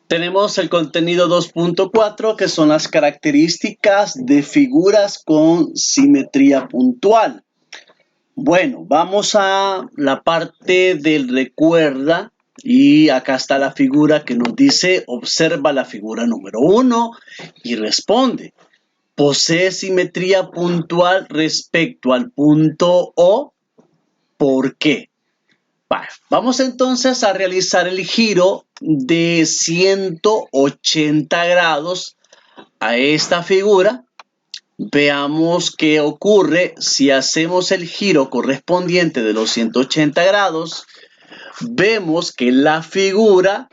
Tenemos el contenido 2.4, que son las características de figuras con simetría puntual. Bueno, vamos a la parte del recuerda y acá está la figura que nos dice, observa la figura número 1 y responde. ¿Posee simetría puntual respecto al punto O? ¿Por qué? Vamos entonces a realizar el giro de 180 grados a esta figura. Veamos qué ocurre si hacemos el giro correspondiente de los 180 grados. Vemos que la figura,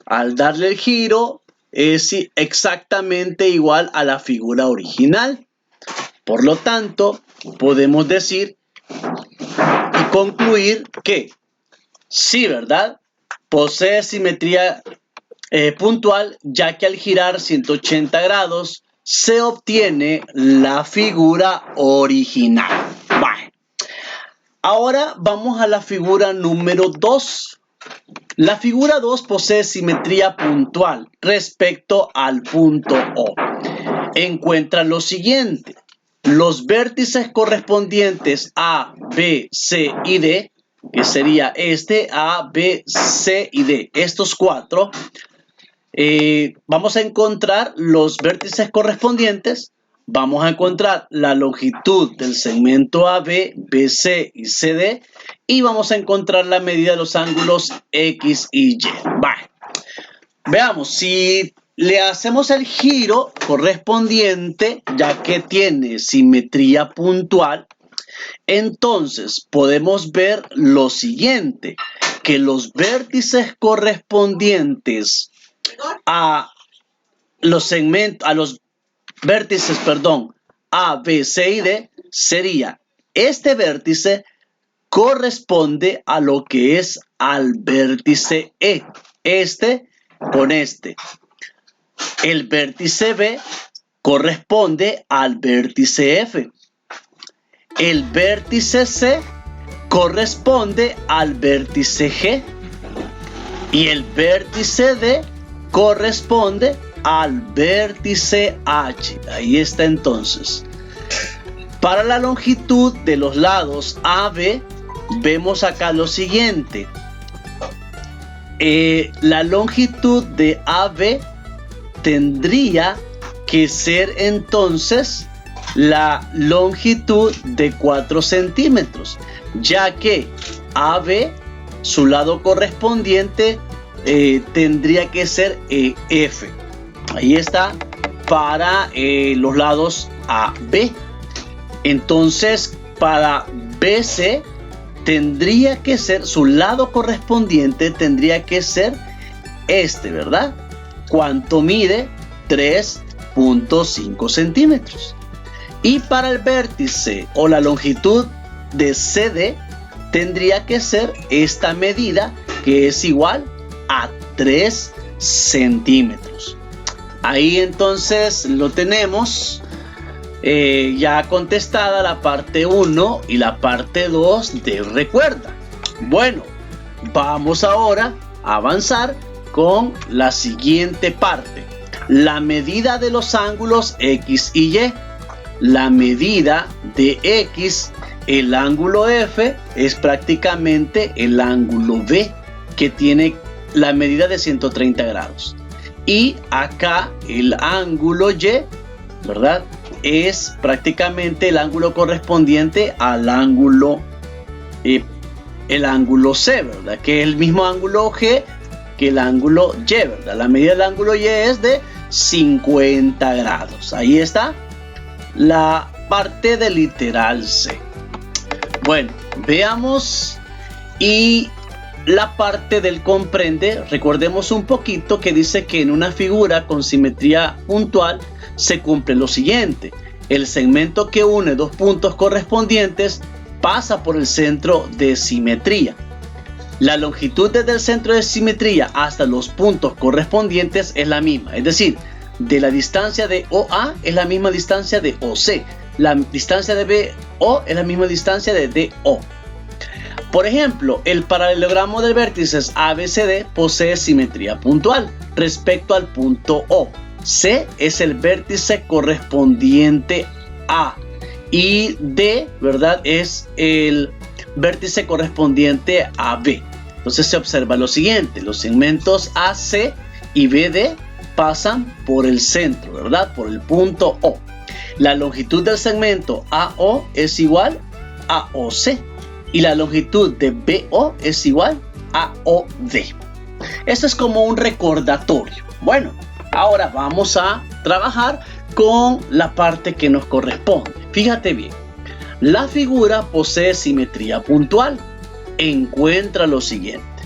al darle el giro, es exactamente igual a la figura original. Por lo tanto, podemos decir y concluir que sí, ¿verdad? Posee simetría puntual, ya que al girar 180 grados se obtiene la figura original. Vale. Ahora vamos a la figura número 2. La figura 2 posee simetría puntual respecto al punto O. Encuentra lo siguiente. Los vértices correspondientes A, B, C y D, que sería este, A, B, C y D, estos cuatro, vamos a encontrar los vértices correspondientes, vamos a encontrar la longitud del segmento AB, BC y CD, y vamos a encontrar la medida de los ángulos X y Y. Vale. Veamos, si le hacemos el giro correspondiente, ya que tiene simetría puntual, entonces podemos ver lo siguiente, que los vértices correspondientes a los vértices, A, B, C y D, sería este vértice corresponde a lo que es al vértice E, este con este. El vértice B corresponde al vértice F. El vértice C corresponde al vértice G. Y el vértice D corresponde al vértice H. Ahí está entonces. Para la longitud de los lados AB, vemos acá lo siguiente. La longitud de AB tendría que ser entonces la longitud de 4 centímetros, ya que AB, su lado correspondiente, tendría que ser F. Ahí está para los lados AB. Entonces, para BC tendría que ser, su lado correspondiente tendría que ser este, ¿verdad? ¿Cuánto mide? 3.5 centímetros. Y para el vértice o la longitud de CD tendría que ser esta medida, que es igual a 3 centímetros. Ahí entonces lo tenemos ya contestada la parte 1 y la parte 2 de recuerda. Bueno, vamos ahora a avanzar con la siguiente parte. La medida de los ángulos X y Y. La medida de X, el ángulo F, es prácticamente el ángulo B, que tiene la medida de 130 grados. Y acá el ángulo Y, ¿verdad?, es prácticamente el ángulo correspondiente al ángulo, el ángulo C, ¿verdad?, que es el mismo ángulo G que el ángulo Y, ¿verdad? La medida del ángulo Y es de 50 grados. Ahí está la parte del literal C. Bueno, veamos y la parte del comprende. Recordemos un poquito que dice que en una figura con simetría puntual se cumple lo siguiente. El segmento que une dos puntos correspondientes pasa por el centro de simetría. La longitud desde el centro de simetría hasta los puntos correspondientes es la misma, es decir, de la distancia de OA es la misma distancia de OC. La distancia de BO es la misma distancia de DO. Por ejemplo, el paralelogramo de vértices ABCD posee simetría puntual respecto al punto O. C es el vértice correspondiente a y D, ¿verdad?, es el vértice correspondiente a B. Entonces se observa lo siguiente: los segmentos AC y BD pasan por el centro, ¿verdad?, por el punto O. La longitud del segmento AO es igual a OC y la longitud de BO es igual a OD. Esto es como un recordatorio. Bueno, ahora vamos a trabajar con la parte que nos corresponde. Fíjate bien, la figura posee simetría puntual. Encuentra lo siguiente: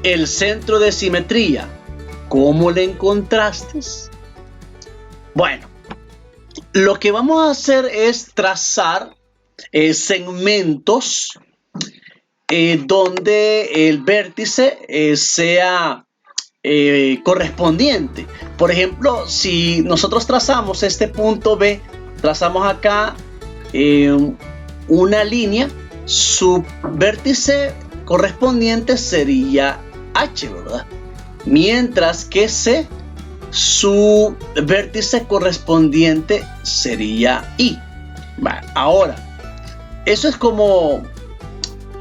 el centro de simetría, ¿cómo le encontraste? Bueno, lo que vamos a hacer es trazar segmentos donde el vértice sea correspondiente. Por ejemplo, si nosotros trazamos este punto B, trazamos acá una línea, su vértice correspondiente sería H, ¿verdad? Mientras que C, su vértice correspondiente sería I. Vale, ahora, eso es como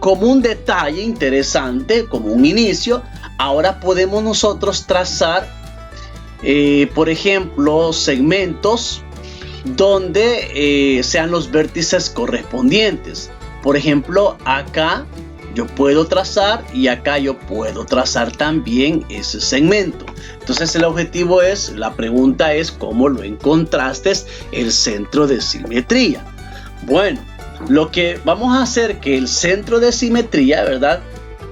un detalle interesante, como un inicio. Ahora podemos nosotros trazar, por ejemplo, segmentos donde sean los vértices correspondientes. Por ejemplo, acá yo puedo trazar y acá yo puedo trazar también ese segmento. Entonces el objetivo es, la pregunta es, ¿cómo lo encontraste el centro de simetría? Bueno, lo que vamos a hacer que el centro de simetría, ¿verdad?,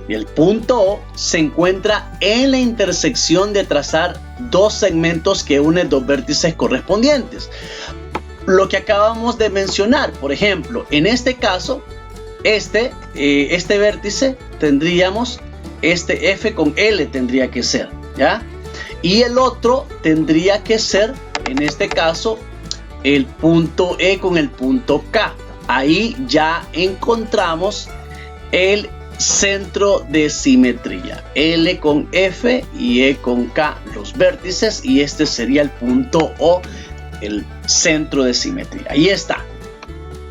y el punto O se encuentra en la intersección de trazar dos segmentos que unen dos vértices correspondientes. Lo que acabamos de mencionar, por ejemplo, en este caso, este vértice tendríamos, este F con L tendría que ser, ¿ya? Y el otro tendría que ser, en este caso, el punto E con el punto K. Ahí ya encontramos el centro de simetría. L con F y E con K, los vértices, y este sería el punto O, el centro de simetría. Ahí está.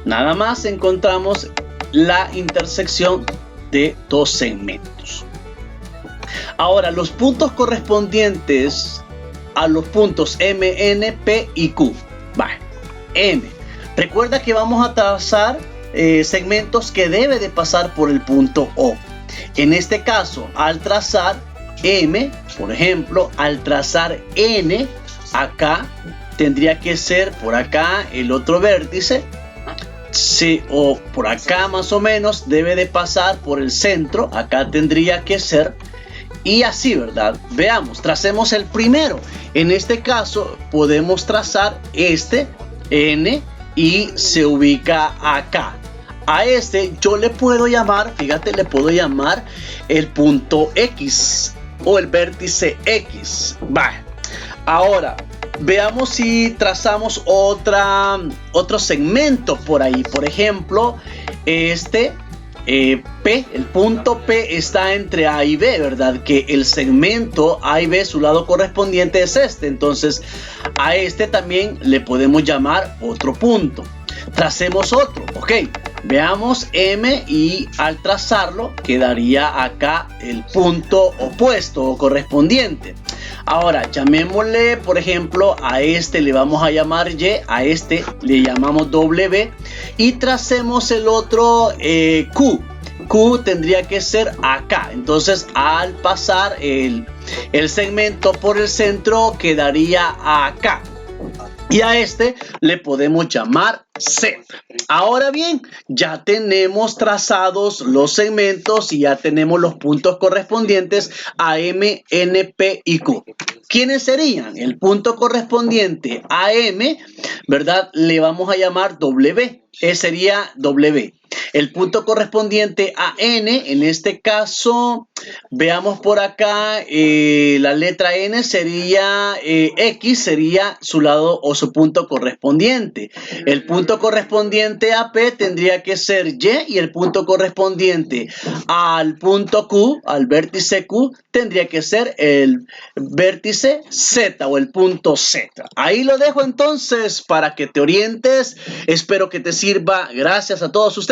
Nada más encontramos la intersección de dos segmentos. Ahora, los puntos correspondientes a los puntos M, N, P y Q. Vale, M. Recuerda que vamos a trazar segmentos que debe de pasar por el punto O. En este caso, al trazar M, por ejemplo, al trazar N, acá tendría que ser por acá el otro vértice, sí, o por acá más o menos debe de pasar por el centro, acá tendría que ser, y así, ¿verdad? Veamos, tracemos el primero. En este caso podemos trazar este N y se ubica acá. A este yo le puedo llamar, fíjate, le puedo llamar el punto X o el vértice X. Vale. Ahora, veamos si trazamos otro segmento por ahí. Por ejemplo, este P, el punto P está entre A y B, ¿verdad? Que el segmento A y B, su lado correspondiente es este. Entonces, a este también le podemos llamar otro punto. Tracemos otro, ok. Veamos M y al trazarlo quedaría acá el punto opuesto o correspondiente. Ahora, llamémosle, por ejemplo, a este le vamos a llamar Y, a este le llamamos W y tracemos el otro Q. Q tendría que ser acá. Entonces, al pasar el segmento por el centro quedaría acá. Y a este le podemos llamar Z. Ahora bien, ya tenemos trazados los segmentos y ya tenemos los puntos correspondientes a M, N, P y Q. ¿Quiénes serían? El punto correspondiente a M, ¿verdad? Le vamos a llamar W. Sería W. El punto correspondiente a N, en este caso, veamos por acá, la letra N sería, X sería su lado o su punto correspondiente. El punto correspondiente a P tendría que ser Y y el punto correspondiente al punto Q, al vértice Q, tendría que ser el vértice Z o el punto Z. Ahí lo dejo entonces para que te orientes. Espero que te sirva. Gracias a todos ustedes.